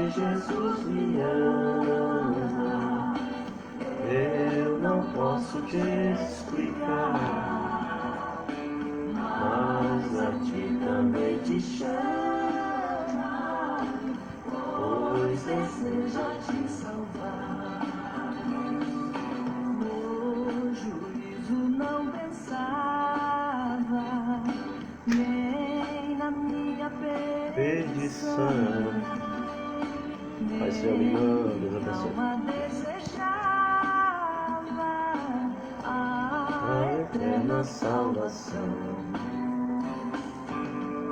Jesus me ama, eu não posso te explicar, mas a ti também te chama, pois deseja te salvar. No juízo não pensava, nem na minha perdição. Pai, Senhor, me manda, Deus abençoe. A eterna salvação.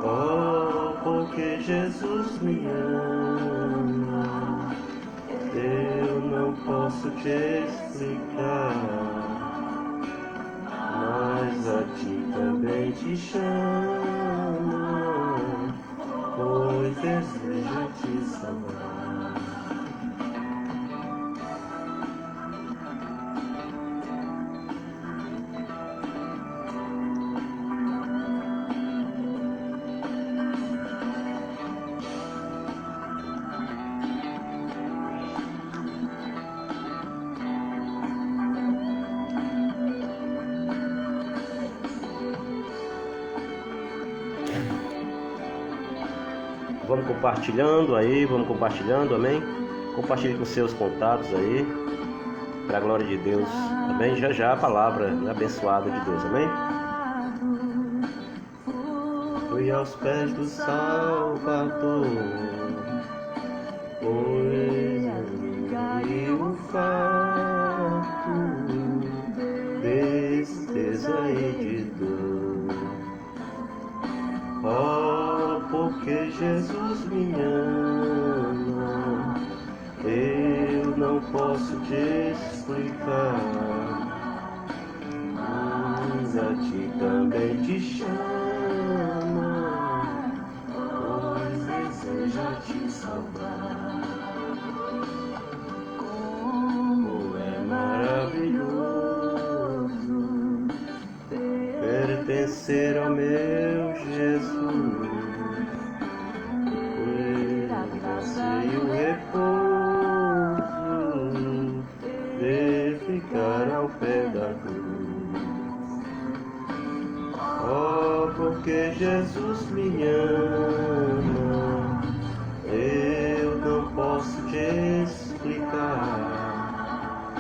Oh, porque Jesus me ama, eu não posso te explicar, mas a ti também te chama, pois deseja te salvar. Vamos compartilhando, amém? Compartilhe com seus contatos aí, para a glória de Deus, amém? Já a palavra abençoada de Deus, amém? Fui aos pés do Salvador, pois e o farto, tristeza e de dor. Oh, porque Jesus me ama, eu não posso te explicar, mas a ti também te chama, pois deseja te salvar. Como é maravilhoso pertencer ao meu Jesus, e o repouso de ficar ao pé da cruz. Oh, porque Jesus me ama, eu não posso te explicar,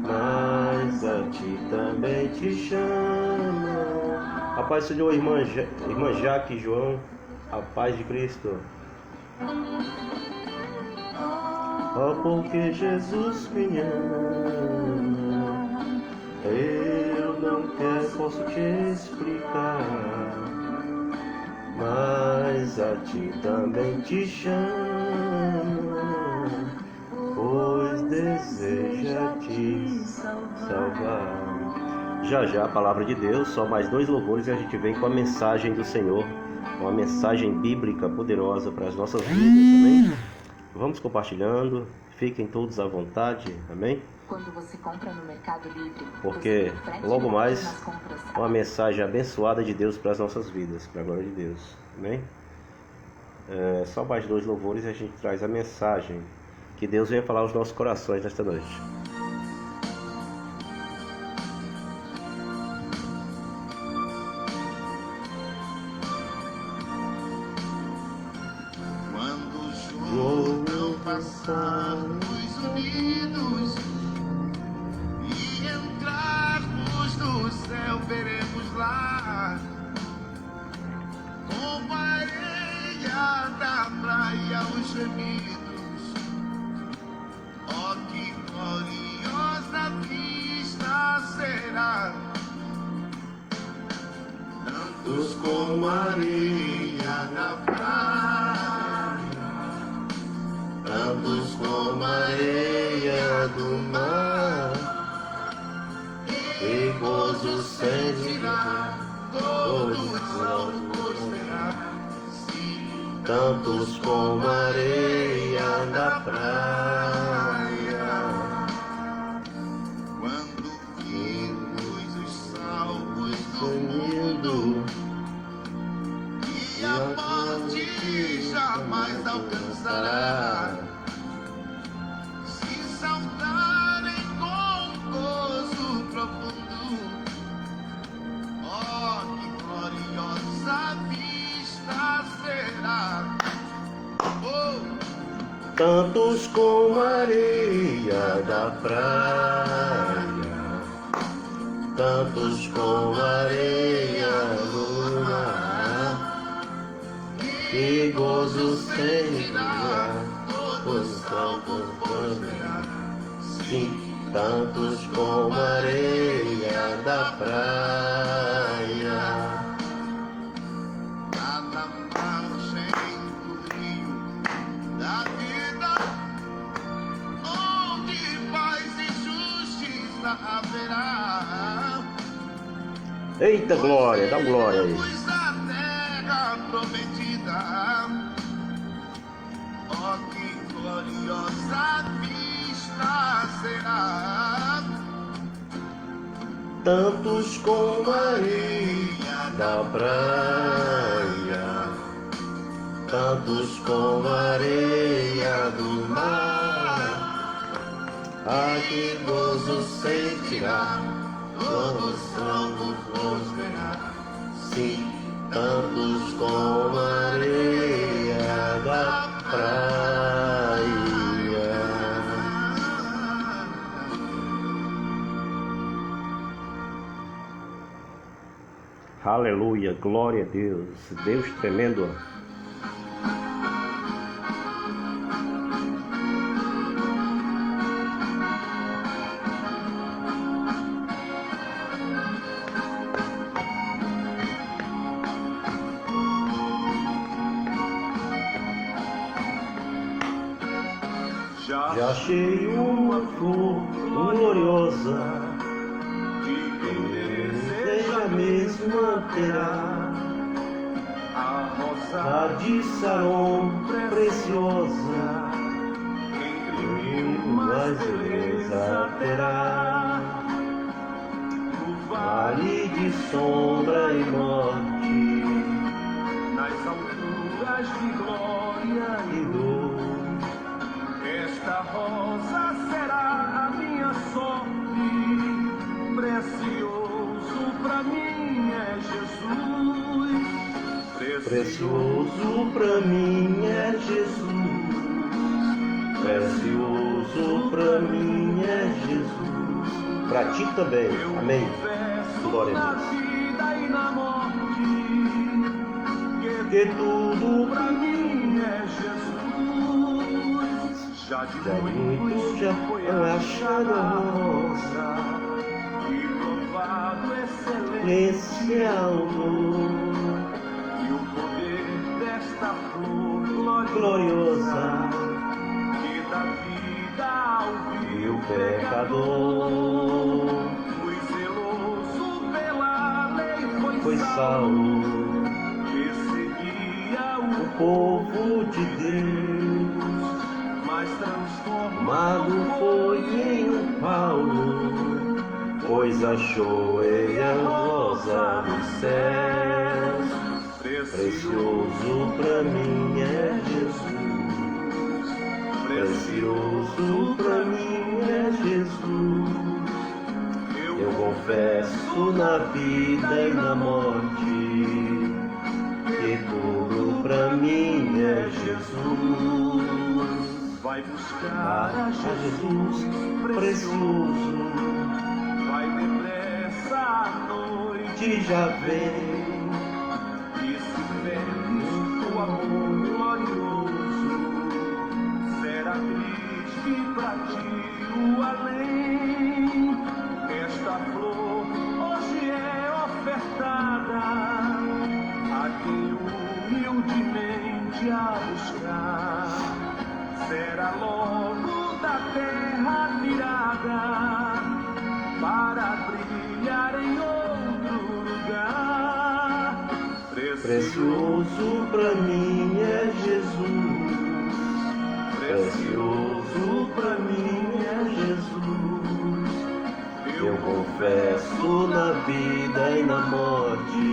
mas a ti também te chama. A paz do Senhor, irmã Jaque e João, a paz de Cristo. Oh, porque Jesus me ama, eu não posso te explicar, mas a ti também te chama, pois deseja te salvar. Já a palavra de Deus, só mais 2 louvores e a gente vem com a mensagem do Senhor, uma mensagem bíblica poderosa para as nossas vidas, amém? Vamos compartilhando, fiquem todos à vontade, amém? Quando você compra no Mercado Livre, porque logo mais uma mensagem abençoada de Deus para as nossas vidas, para a glória de Deus, amém? Só mais 2 louvores e a gente traz a mensagem que Deus venha falar aos nossos corações nesta noite. Passarmos unidos e entrarmos no céu, veremos lá, como a areia da praia, os gemidos. Oh, que gloriosa vista será, tantos como a areia da praia, tantos como a areia do mar, e gozo sentirá, todos vão prosperar, tantos como a areia da praia. Quando vimos os salvos do mundo, e a morte jamais alcançará, tantos como a areia da praia, tantos como a areia do mar, que gozo sentirá, pois sim, tantos como a areia da praia. Nada margem do rio da vida, onde paz e justiça haverá. Eita glória, dá glória aí. Pois a terra prometida, ó que gloriosa vista será. Tantos como a areia da praia, tantos como a areia do mar, que gozo sentirá, todos vamos verá. Sim, tantos como a areia da praia. Aleluia, glória a Deus, Deus tremendo. Já achei uma flor gloriosa, que quem deseja mesmo terá, a rosa de Saron preciosa, quem mais beleza terá. No vale de sombra e morte, nas alturas de glória e dor, esta rosa será a minha sorte. Precioso pra mim é Jesus. Precioso pra mim é Jesus. Precioso pra mim é Jesus. Pra ti também. Amém. Glória a Deus. Que tudo pra mim é Jesus. Já de muitos já foi achada a rosa, e provado excelente algo, e o poder desta flor gloriosa, que dá vida ao vil pecador. Foi zeloso pela lei, foi Saulo, que seguia o povo de Deus, mas transformado foi em Paulo, pois achou ele a rosa dos céus. Precioso pra mim é Jesus. Precioso pra mim é Jesus. Eu confesso na vida e na morte que tudo pra mim é Jesus. Vai buscar a Jesus precioso, vai depressa a noite já vem, e se perdes o amor glorioso, será triste pra ti o além. Esta flor hoje é ofertada a quem humildemente a buscar. Será logo da terra tirada para brilhar em outro lugar. Precioso pra mim é Jesus. Precioso pra mim é Jesus. Eu confesso na vida e na morte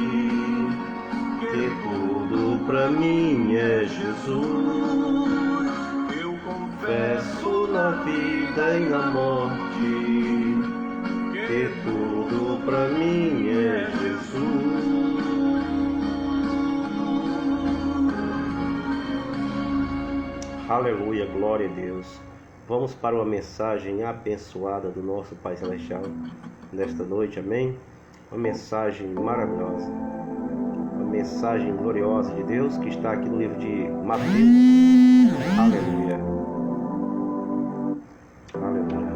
que tudo pra mim é Jesus. Confesso na vida e na morte que tudo pra mim é Jesus. Aleluia, glória a Deus. Vamos para uma mensagem abençoada do nosso Pai Celestial nesta noite, amém? Uma mensagem maravilhosa, uma mensagem gloriosa de Deus que está aqui no livro de Mateus. Aleluia, aleluia.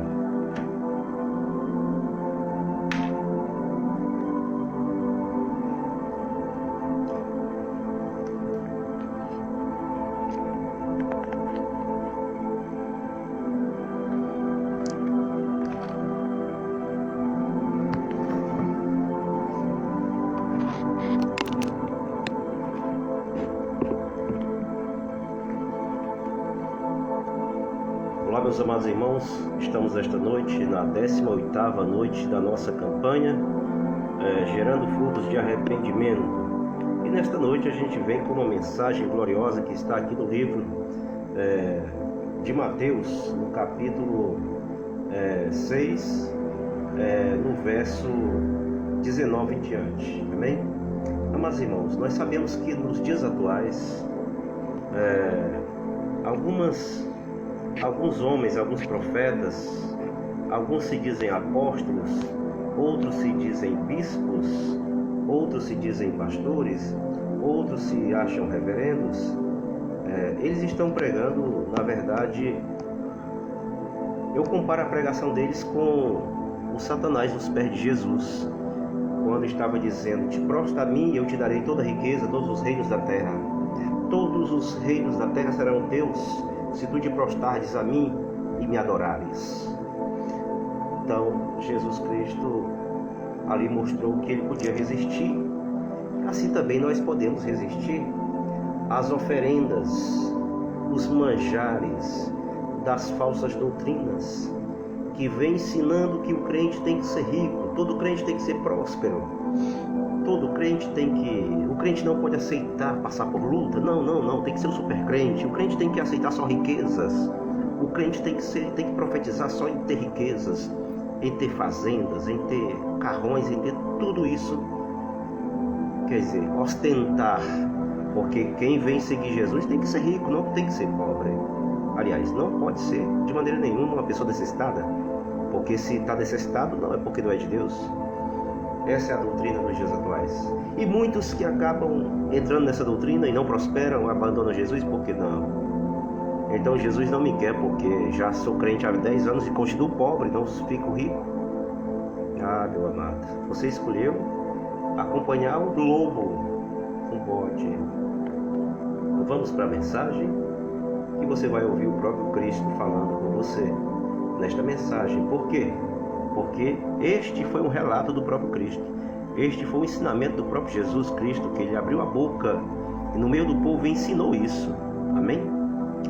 Olá, meus amados irmãos, estamos nesta noite na 18ª noite da nossa campanha, gerando frutos de arrependimento. E nesta noite a gente vem com uma mensagem gloriosa que está aqui no livro de Mateus, no capítulo 6, no verso 19 em diante. Amém? Amados irmãos, nós sabemos que nos dias atuais, alguns homens, alguns profetas, alguns se dizem apóstolos, outros se dizem bispos, outros se dizem pastores, outros se acham reverendos. Eles estão pregando, na verdade, eu comparo a pregação deles com o Satanás nos pés de Jesus, quando estava dizendo: te prostra a mim e eu te darei toda a riqueza, todos os reinos da terra. Todos os reinos da terra serão teus, se tu te prostrares a mim e me adorares. Então, Jesus Cristo ali mostrou que ele podia resistir. Assim também nós podemos resistir às oferendas, os manjares das falsas doutrinas, que vem ensinando que o crente tem que ser rico, todo crente tem que ser próspero, todo crente o crente não pode aceitar passar por luta, não, tem que ser um super crente, o crente tem que aceitar só riquezas, o crente tem que profetizar só em ter riquezas, em ter fazendas, em ter carrões, em ter tudo isso, quer dizer, ostentar, porque quem vem seguir Jesus tem que ser rico, não tem que ser pobre. Aliás, não pode ser de maneira nenhuma uma pessoa necessitada, porque se está necessitado não é porque não é de Deus. Essa é a doutrina dos dias atuais. E muitos que acabam entrando nessa doutrina e não prosperam, abandonam Jesus, porque não? Então Jesus não me quer porque já sou crente há 10 anos e continuo pobre, não fico rico. Ah, meu amado, você escolheu acompanhar um lobo, um bode. Vamos para a mensagem que você vai ouvir o próprio Cristo falando com você nesta mensagem. Por quê? Porque este foi um relato do próprio Cristo. Este foi um ensinamento do próprio Jesus Cristo, que ele abriu a boca e no meio do povo ensinou isso. Amém?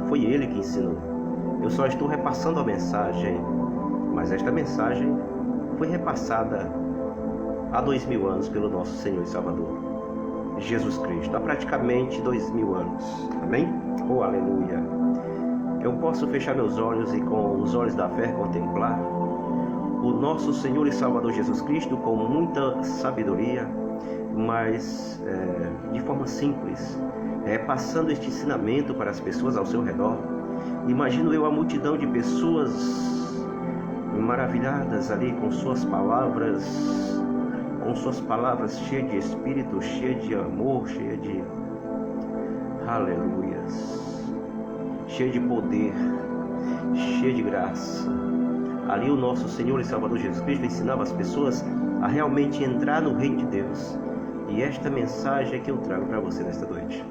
Foi ele que ensinou. Eu só estou repassando a mensagem, mas esta mensagem foi repassada há 2000 anos pelo nosso Senhor e Salvador, Jesus Cristo. Há praticamente 2000 anos. Amém? Oh, aleluia! Eu posso fechar meus olhos e com os olhos da fé contemplar o nosso Senhor e Salvador Jesus Cristo com muita sabedoria, mas de forma simples, passando este ensinamento para as pessoas ao seu redor. Imagino eu a multidão de pessoas maravilhadas ali com suas palavras cheias de espírito, cheias de amor, cheias de aleluias, cheias de poder, cheias de graça. Ali o nosso Senhor e Salvador Jesus Cristo ensinava as pessoas a realmente entrar no reino de Deus. E esta mensagem é que eu trago para você nesta noite.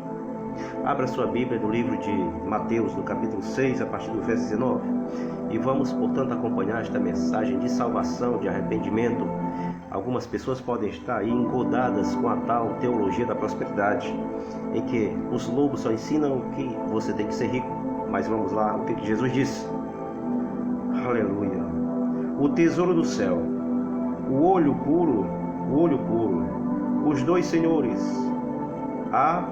Abra sua Bíblia no livro de Mateus, no capítulo 6, a partir do verso 19. E vamos, portanto, acompanhar esta mensagem de salvação, de arrependimento. Algumas pessoas podem estar aí engodadas com a tal teologia da prosperidade, em que os lobos só ensinam que você tem que ser rico. Mas vamos lá, o que Jesus disse? Aleluia. O tesouro do céu, o olho puro, os dois senhores, a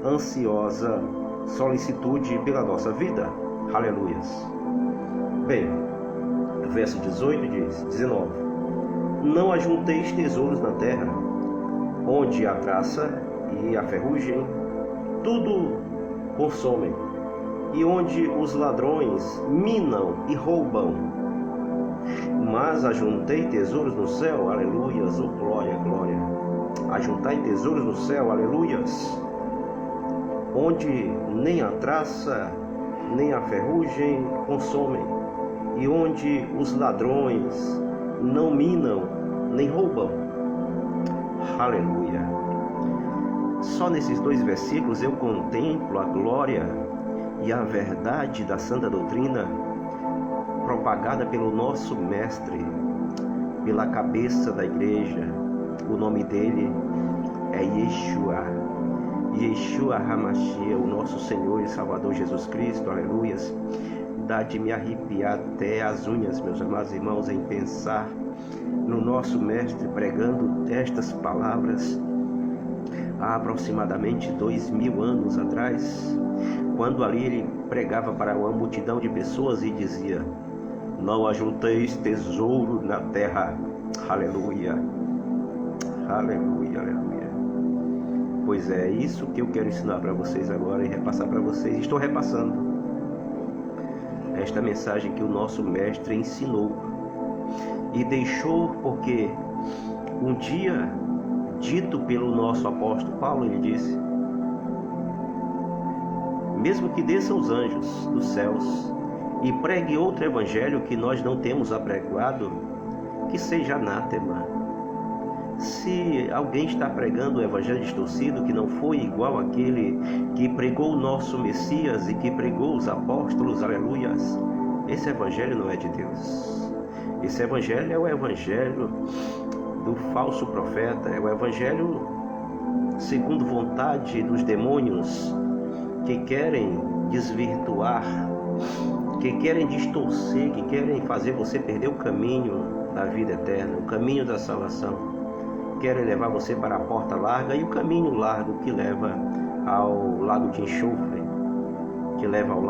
ansiosa solicitude pela nossa vida. Aleluias. Bem, verso 18 diz, 19: Não ajunteis tesouros na terra, onde a traça e a ferrugem tudo consomem, e onde os ladrões minam e roubam. Mas ajuntei tesouros no céu, aleluias, oh glória, glória. Ajuntai tesouros no céu, aleluias, onde nem a traça, nem a ferrugem consomem, e onde os ladrões não minam, nem roubam. Aleluia. Só nesses 2 versículos eu contemplo a glória e a verdade da santa doutrina propagada pelo nosso mestre, pela cabeça da igreja. O nome dele é Yeshua, Yeshua HaMashiach, o nosso Senhor e Salvador Jesus Cristo, aleluias. Dá de me arrepiar até as unhas, meus amados irmãos, em pensar no nosso mestre pregando estas palavras há aproximadamente 2000 anos atrás, quando ali ele pregava para uma multidão de pessoas e dizia: não ajunteis tesouro na terra, aleluia, aleluia, aleluia. Pois é isso que eu quero ensinar para vocês agora e repassar para vocês. Estou repassando esta mensagem que o nosso mestre ensinou e deixou, porque um dia, dito pelo nosso apóstolo Paulo, ele disse: mesmo que desçam os anjos dos céus e pregue outro evangelho que nós não temos apregado, que seja anátema. Se alguém está pregando um evangelho distorcido que não foi igual àquele que pregou o nosso Messias e que pregou os apóstolos, aleluias, esse evangelho não é de Deus. Esse evangelho é o evangelho do falso profeta, é o evangelho segundo vontade dos demônios, que querem desvirtuar, que querem distorcer, que querem fazer você perder o caminho da vida eterna, o caminho da salvação. Querem levar você para a porta larga e o caminho largo que leva ao lago de enxofre, que leva ao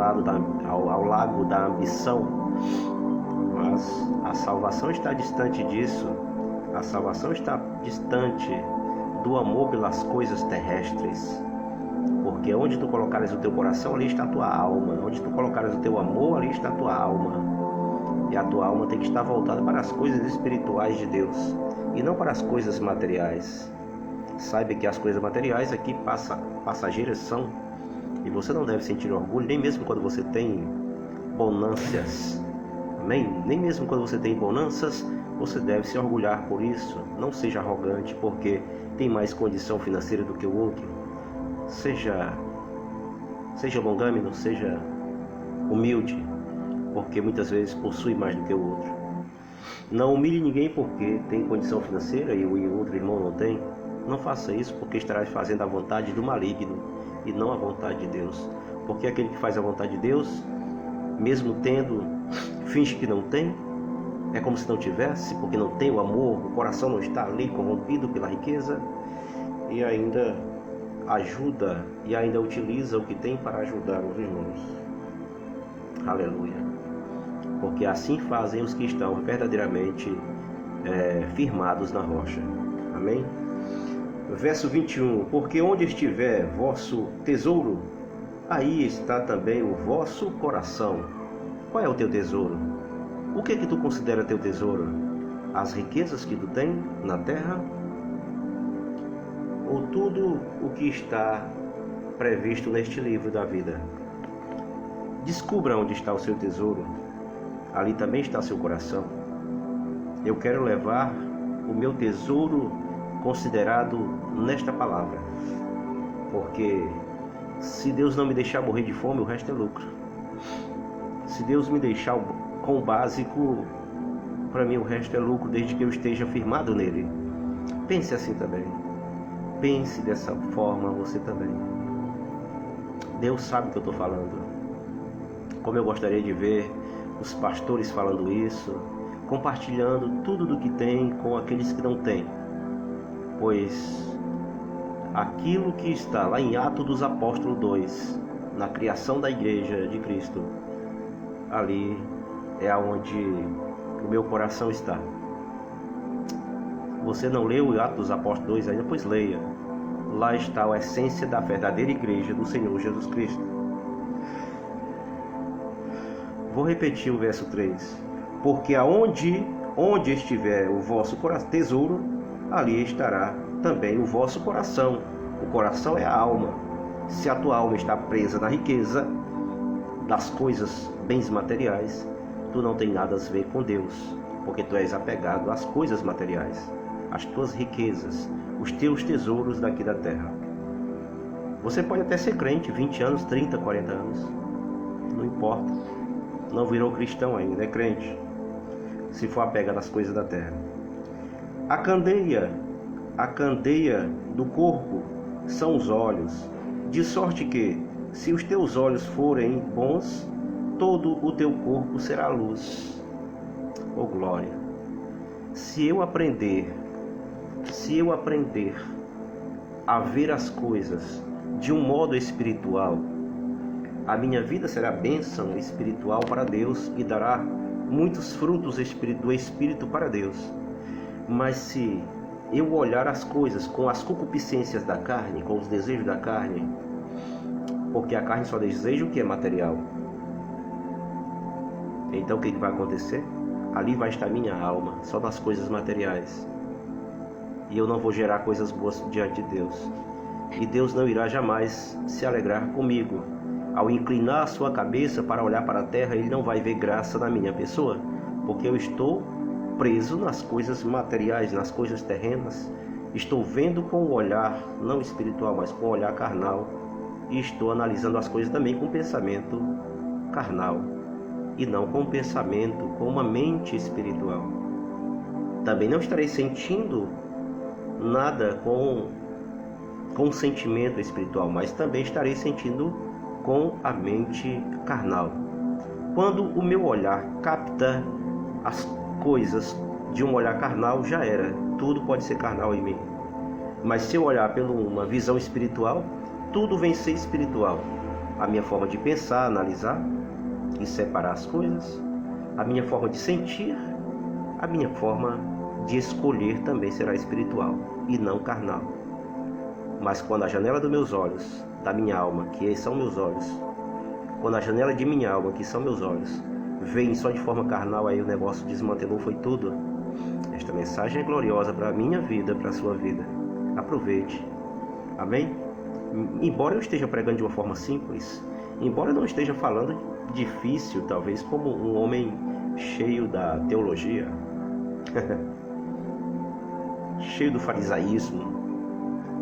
lago da ambição. Mas a salvação está distante disso. A salvação está distante do amor pelas coisas terrestres. Porque onde tu colocares o teu coração, ali está a tua alma. Onde tu colocares o teu amor, ali está a tua alma. E a tua alma tem que estar voltada para as coisas espirituais de Deus e não para as coisas materiais. Saiba que as coisas materiais aqui passageiras são, e você não deve sentir orgulho, nem mesmo quando você tem bonâncias. Amém? Nem mesmo quando você tem bonanças, você deve se orgulhar por isso. Não seja arrogante porque tem mais condição financeira do que o outro. Seja longâmino, seja humilde, porque muitas vezes possui mais do que o outro. Não humilhe ninguém porque tem condição financeira e o outro irmão não tem. Não faça isso, porque estarás fazendo a vontade do maligno e não a vontade de Deus. Porque aquele que faz a vontade de Deus, mesmo tendo, finge que não tem. É como se não tivesse, porque não tem o amor, o coração não está ali corrompido pela riqueza, e ainda ajuda e ainda utiliza o que tem para ajudar os irmãos. Aleluia. Porque assim fazem os que estão verdadeiramente firmados na rocha. Amém? Verso 21. Porque onde estiver vosso tesouro, aí está também o vosso coração. Qual é o teu tesouro? O que é que tu considera teu tesouro? As riquezas que tu tem na terra? Ou tudo o que está previsto neste livro da vida? Descubra onde está o seu tesouro. Ali também está seu coração. Eu quero levar o meu tesouro considerado nesta palavra. Porque se Deus não me deixar morrer de fome, o resto é lucro. Se Deus me deixar com o básico, para mim o resto é lucro, desde que eu esteja firmado nele. Pense assim também. Pense dessa forma você também. Deus sabe o que eu estou falando. Como eu gostaria de ver os pastores falando isso, compartilhando tudo do que tem com aqueles que não têm. Pois aquilo que está lá em Atos dos Apóstolos 2, na criação da igreja de Cristo, ali é onde o meu coração está. Você não leu o Atos dos Apóstolos 2 ainda? Pois leia. lá está a essência da verdadeira igreja do Senhor Jesus Cristo. Vou repetir o verso 3. Porque onde estiver o vosso tesouro, ali estará também o vosso coração. O coração é a alma. Se a tua alma está presa na riqueza das coisas, bens materiais, tu não tem nada a ver com Deus, porque tu és apegado às coisas materiais, às tuas riquezas, os teus tesouros daqui da terra. Você pode até ser crente, 20 anos, 30, 40 anos, não importa, não virou cristão ainda, é crente, se for apegado às coisas da terra. A candeia do corpo são os olhos, de sorte que, se os teus olhos forem bons, todo o teu corpo será luz. Oh glória! Se eu aprender a ver as coisas de um modo espiritual, a minha vida será bênção espiritual para Deus e dará muitos frutos do Espírito para Deus. Mas se eu olhar as coisas com as concupiscências da carne, com os desejos da carne, porque a carne só deseja o que é material, então o que vai acontecer? Ali vai estar minha alma, só nas coisas materiais. E eu não vou gerar coisas boas diante de Deus. E Deus não irá jamais se alegrar comigo. Ao inclinar a sua cabeça para olhar para a terra, Ele não vai ver graça na minha pessoa, porque eu estou preso nas coisas materiais, nas coisas terrenas. Estou vendo com o olhar, não espiritual, mas com o olhar carnal. E estou analisando as coisas também com pensamento carnal, e não com pensamento, com uma mente espiritual. Também não estarei sentindo nada com sentimento espiritual, mas também estarei sentindo com a mente carnal. Quando o meu olhar capta as coisas de um olhar carnal, já era, tudo pode ser carnal em mim. Mas se eu olhar por uma visão espiritual, tudo vem ser espiritual. A minha forma de pensar, analisar e separar as coisas, a minha forma de sentir, a minha forma de escolher também será espiritual e não carnal. Mas quando a janela dos meus olhos, da minha alma, que são meus olhos, quando a janela de minha alma, que são meus olhos, vem só de forma carnal, aí o negócio desmantelou, foi tudo. Esta mensagem é gloriosa para a minha vida, para a sua vida. Aproveite. Amém? Embora eu esteja pregando de uma forma simples, embora eu não esteja falando difícil, talvez como um homem cheio da teologia, cheio do farisaísmo,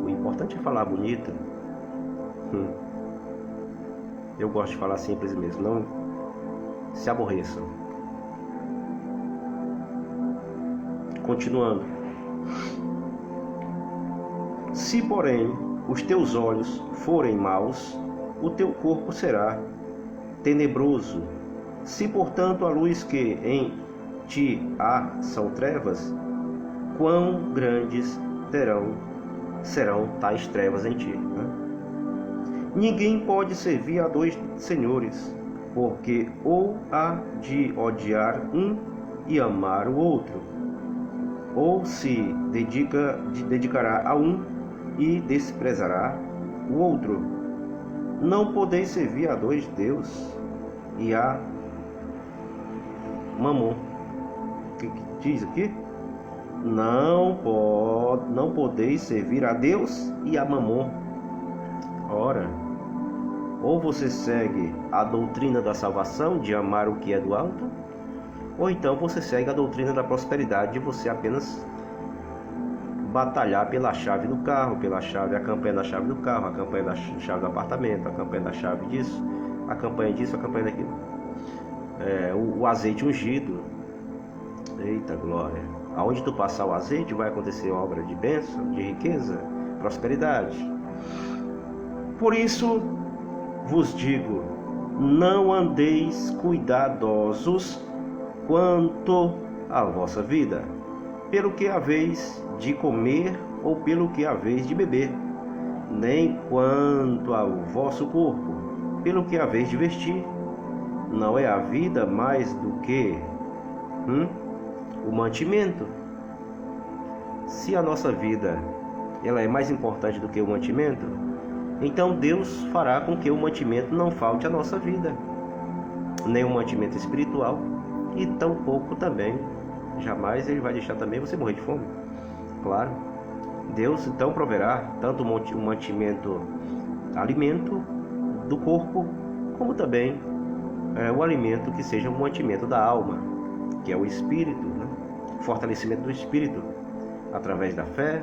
o importante é falar bonito. Eu gosto de falar simples mesmo, não se aborreçam. Continuando. Se, porém, os teus olhos forem maus, o teu corpo será tenebroso. Se, portanto, a luz que em ti há são trevas, quão grandes serão tais trevas em ti, né? Ninguém pode servir a dois senhores, porque ou há de odiar um e amar o outro, ou se dedicará a um e desprezará o outro. Não podeis servir a dois deuses e a Mamon. O que diz aqui? Não podeis servir a Deus e a Mamon. Ora, ou você segue a doutrina da salvação, de amar o que é do alto, ou então você segue a doutrina da prosperidade, de você apenas batalhar pela chave do carro, a campanha da chave do carro, a campanha da chave do apartamento, a campanha da chave disso, a campanha disso, a campanha daquilo. O azeite ungido. Eita glória! Aonde tu passar o azeite vai acontecer obra de bênção, de riqueza, prosperidade. Por isso vos digo, não andeis cuidadosos quanto à vossa vida, pelo que haveis de comer ou pelo que haveis de beber, nem quanto ao vosso corpo, pelo que haveis de vestir. Não é a vida mais do que o mantimento? Se a nossa vida ela é mais importante do que o mantimento, então Deus fará com que o mantimento não falte à nossa vida, nem o mantimento espiritual, e tampouco também, jamais Ele vai deixar também você morrer de fome. Claro, Deus então proverá tanto o mantimento, alimento do corpo, como também o alimento que seja o mantimento da alma, que é o espírito, né? Fortalecimento do espírito, através da fé,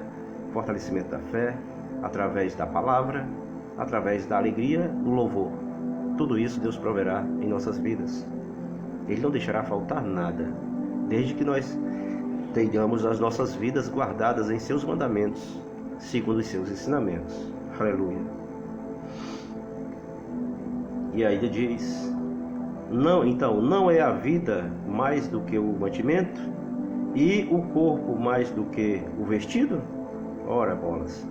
fortalecimento da fé, através da palavra, através da alegria, do louvor. Tudo isso Deus proverá em nossas vidas. Ele não deixará faltar nada, desde que nós tenhamos as nossas vidas guardadas em seus mandamentos, segundo os seus ensinamentos. Aleluia. E aí ele diz: não é a vida mais do que o mantimento, e o corpo mais do que o vestido? Ora, bolas,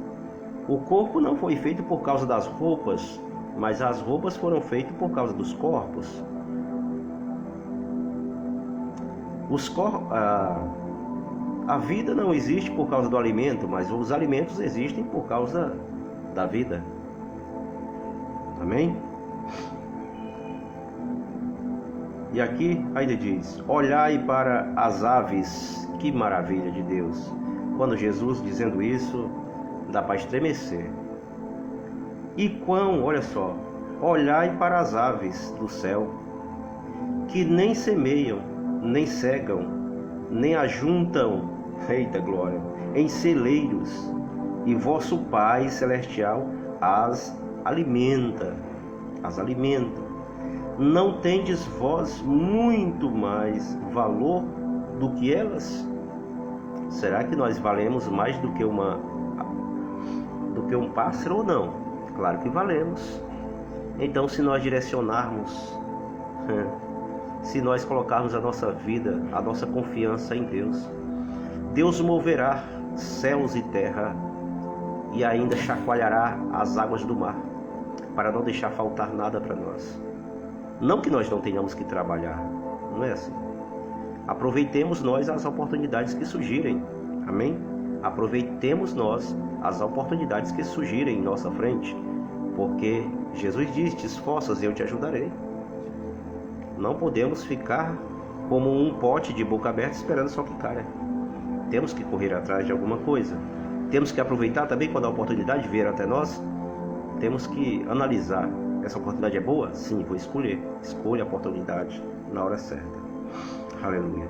o corpo não foi feito por causa das roupas, mas as roupas foram feitas por causa dos corpos. A vida não existe por causa do alimento, mas os alimentos existem por causa da vida. Amém? E aqui ainda diz: olhai para as aves. Que maravilha de Deus! Quando Jesus dizendo isso, dá para estremecer. Olha só, olhai para as aves do céu, que nem semeiam, nem cegam, nem ajuntam, eita glória, em celeiros, e vosso Pai Celestial as alimenta. Não tendes vós muito mais valor do que elas? Será que nós valemos mais do que um pássaro ou não? Claro que valemos. Então, se nós direcionarmos, se nós colocarmos a nossa vida, a nossa confiança em Deus, Deus moverá céus e terra e ainda chacoalhará as águas do mar, para não deixar faltar nada para nós. Não que nós não tenhamos que trabalhar, não é assim. Aproveitemos nós as oportunidades que surgirem, amém? Aproveitemos nós as oportunidades que surgirem em nossa frente, porque Jesus diz: te esforças e eu te ajudarei. Não podemos ficar como um pote de boca aberta esperando só que caia. Temos que correr atrás de alguma coisa. Temos que aproveitar também quando a oportunidade vier até nós. Temos que analisar: essa oportunidade é boa? Sim, vou escolher. Escolha a oportunidade na hora certa. Aleluia.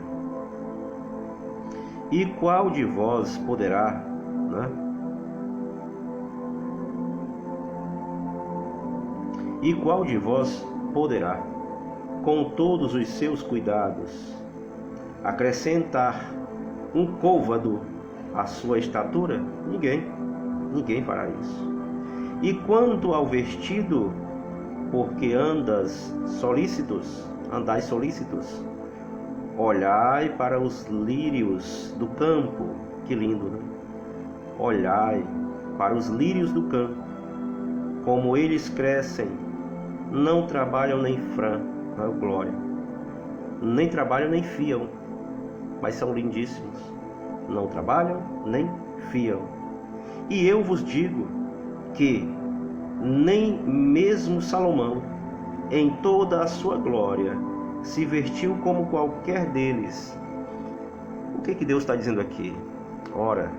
E qual de vós poderá, né? E qual de vós poderá, com todos os seus cuidados, acrescentar um côvado à sua estatura? Ninguém fará isso. E quanto ao vestido, porque andais solícitos, olhai para os lírios do campo. Que lindo, né? Olhai para os lírios do campo, como eles crescem, não trabalham nem glória, nem trabalham nem fiam, mas são lindíssimos. Não trabalham nem fiam. E eu vos digo que nem mesmo Salomão, em toda a sua glória, se vestiu como qualquer deles. O que Deus está dizendo aqui? Ora,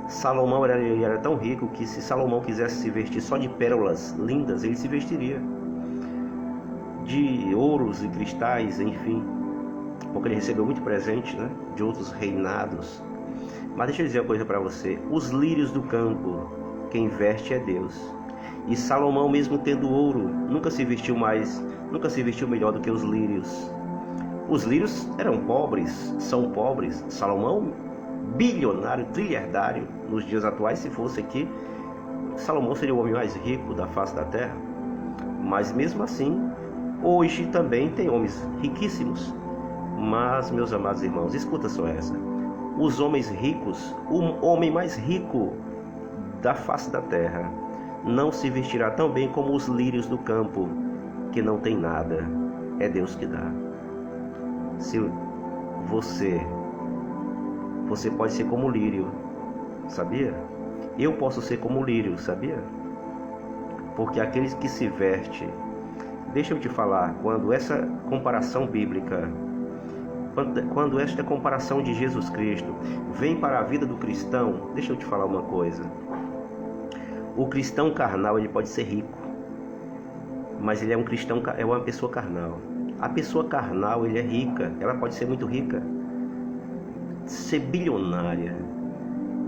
Salomão era tão rico que se Salomão quisesse se vestir só de pérolas lindas, ele se vestiria de ouros e cristais, enfim, porque ele recebeu muito presente, né, de outros reinados. Mas deixa eu dizer uma coisa para você: os lírios do campo, quem veste é Deus. E Salomão, mesmo tendo ouro, nunca se vestiu melhor do que os lírios. Os lírios eram pobres, são pobres. Salomão, bilionário, trilhardário nos dias atuais. Se fosse aqui, Salomão seria o homem mais rico da face da terra. Mas mesmo assim, hoje também tem homens riquíssimos. Mas, meus amados irmãos, escuta só essa: os homens ricos, o homem mais rico da face da terra, não se vestirá tão bem como os lírios do campo, que não tem nada, é Deus que dá. Se você pode ser como o lírio, sabia? Eu posso ser como o lírio, sabia? Porque aqueles que se vestem... Deixa eu te falar, quando essa comparação bíblica, quando esta comparação de Jesus Cristo vem para a vida do cristão, deixa eu te falar uma coisa. O cristão carnal, ele pode ser rico, mas ele é um cristão, é uma pessoa carnal. A pessoa carnal, ele é rica, ela pode ser muito rica, ser bilionária,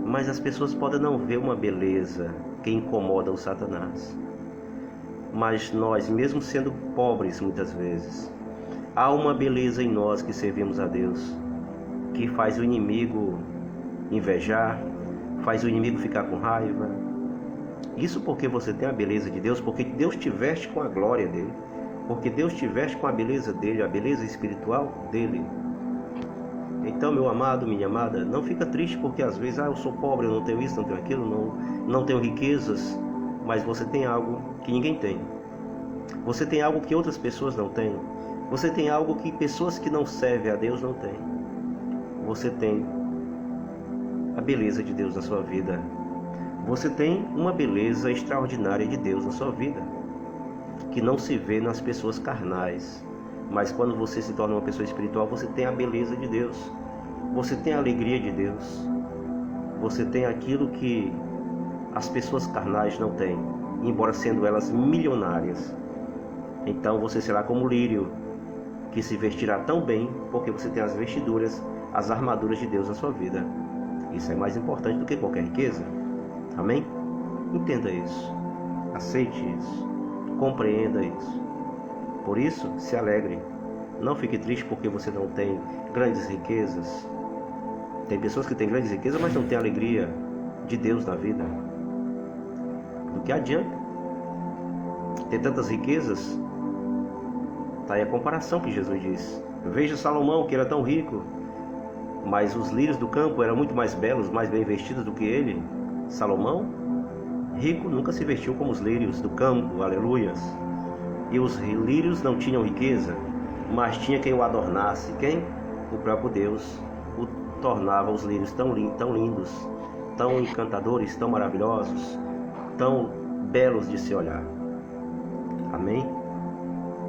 mas as pessoas podem não ver uma beleza que incomoda o Satanás. Mas nós, mesmo sendo pobres muitas vezes, há uma beleza em nós que servimos a Deus, que faz o inimigo invejar, faz o inimigo ficar com raiva. Isso porque você tem a beleza de Deus, porque Deus te veste com a glória dele, porque Deus te veste com a beleza dele, a beleza espiritual dele. Então, meu amado, minha amada, não fica triste porque às vezes, eu sou pobre, eu não tenho isso, não tenho aquilo, não tenho riquezas, mas você tem algo que ninguém tem. Você tem algo que outras pessoas não têm. Você tem algo que pessoas que não servem a Deus não têm. Você tem a beleza de Deus na sua vida. Você tem uma beleza extraordinária de Deus na sua vida, que não se vê nas pessoas carnais. Mas quando você se torna uma pessoa espiritual, você tem a beleza de Deus. Você tem a alegria de Deus. Você tem aquilo que as pessoas carnais não têm, embora sendo elas milionárias. Então você será como o lírio, que se vestirá tão bem, porque você tem as vestiduras, as armaduras de Deus na sua vida. Isso é mais importante do que qualquer riqueza. Amém? Entenda isso, aceite isso, compreenda isso. Por isso, se alegre. Não fique triste porque você não tem grandes riquezas. Tem pessoas que têm grandes riquezas, mas não têm alegria de Deus na vida. Do que adianta ter tantas riquezas? Está aí a comparação que Jesus diz. Veja Salomão, que era tão rico, mas os lírios do campo eram muito mais belos, mais bem vestidos do que ele. Salomão, rico, nunca se vestiu como os lírios do campo, aleluias. E os lírios não tinham riqueza, mas tinha quem o adornasse. Quem? O próprio Deus o tornava os lírios tão lindos, tão encantadores, tão maravilhosos, tão belos de se olhar. Amém?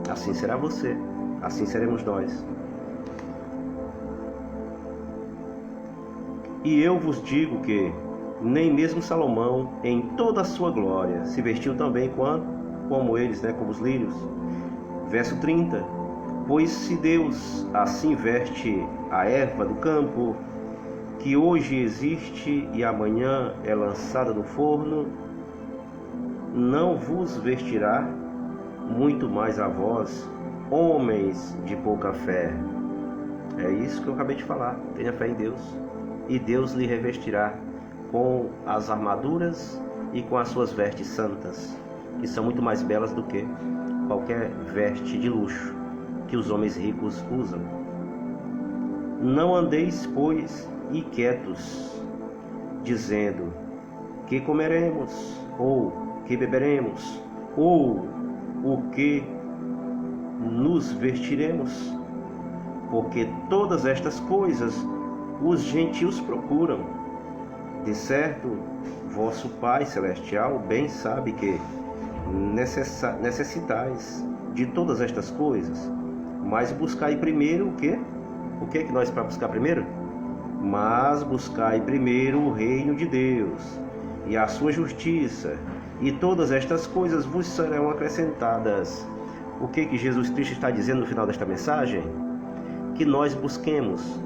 Assim será você, assim seremos nós. E eu vos digo que nem mesmo Salomão, em toda a sua glória, se vestiu tão bem como eles, como os lírios. Verso 30. Pois se Deus assim veste a erva do campo, que hoje existe e amanhã é lançada no forno, não vos vestirá muito mais a vós, homens de pouca fé. É isso que eu acabei de falar. Tenha fé em Deus, e Deus lhe revestirá com as armaduras e com as suas vestes santas, que são muito mais belas do que qualquer veste de luxo que os homens ricos usam. Não andeis, pois, inquietos, dizendo: que comeremos, ou que beberemos, ou o que nos vestiremos? Porque todas estas coisas os gentios procuram. De certo, vosso Pai Celestial bem sabe que necessitais de todas estas coisas. Mas buscai primeiro o quê? O que é que nós para buscar primeiro? Mas buscai primeiro o reino de Deus e a sua justiça, e todas estas coisas vos serão acrescentadas. O que Jesus Cristo está dizendo no final desta mensagem? Que nós busquemos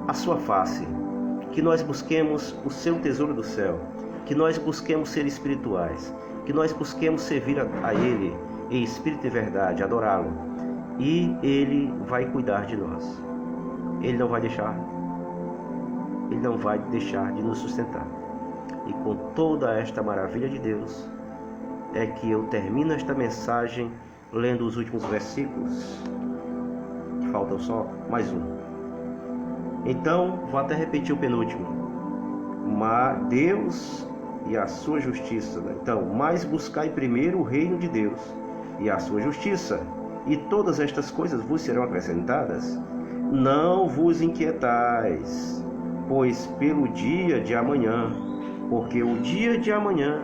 a sua face, que nós busquemos o seu tesouro do céu, que nós busquemos ser espirituais, que nós busquemos servir a Ele em espírito e verdade, adorá-lo, e Ele vai cuidar de nós. Ele não vai deixar de nos sustentar. E com toda esta maravilha de Deus, é que eu termino esta mensagem lendo os últimos versículos. Faltam só mais um. Então, vou até repetir o penúltimo. Mas Deus e a sua justiça. Então, mas buscai primeiro o reino de Deus e a sua justiça, e todas estas coisas vos serão acrescentadas. Não vos inquietais, pois pelo dia de amanhã, porque o dia de amanhã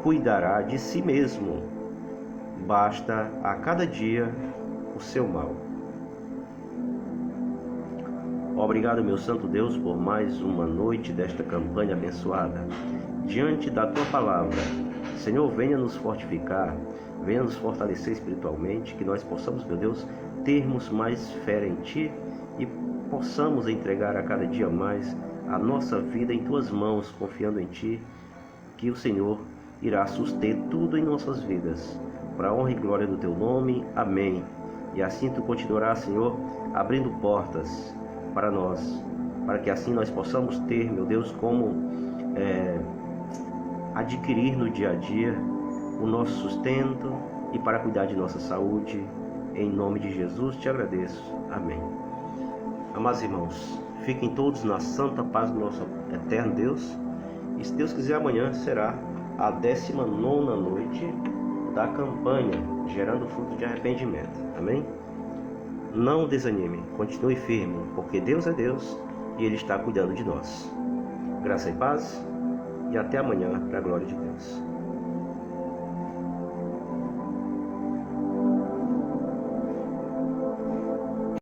cuidará de si mesmo. Basta a cada dia o seu mal. Obrigado, meu santo Deus, por mais uma noite desta campanha abençoada. Diante da tua palavra, Senhor, venha nos fortificar, venha nos fortalecer espiritualmente, que nós possamos, meu Deus, termos mais fé em ti e possamos entregar a cada dia mais a nossa vida em tuas mãos, confiando em ti, que o Senhor irá suster tudo em nossas vidas, para a honra e glória do teu nome. Amém. E assim tu continuarás, Senhor, abrindo portas para nós, para que assim nós possamos ter, meu Deus, como adquirir no dia a dia o nosso sustento e para cuidar de nossa saúde. Em nome de Jesus te agradeço. Amém. Amados irmãos, fiquem todos na santa paz do nosso eterno Deus. E se Deus quiser, amanhã será a 19ª noite da campanha Gerando Fruto de Arrependimento. Amém? Não desanime, continue firme, porque Deus é Deus e Ele está cuidando de nós. Graça e paz, e até amanhã, para a glória de Deus.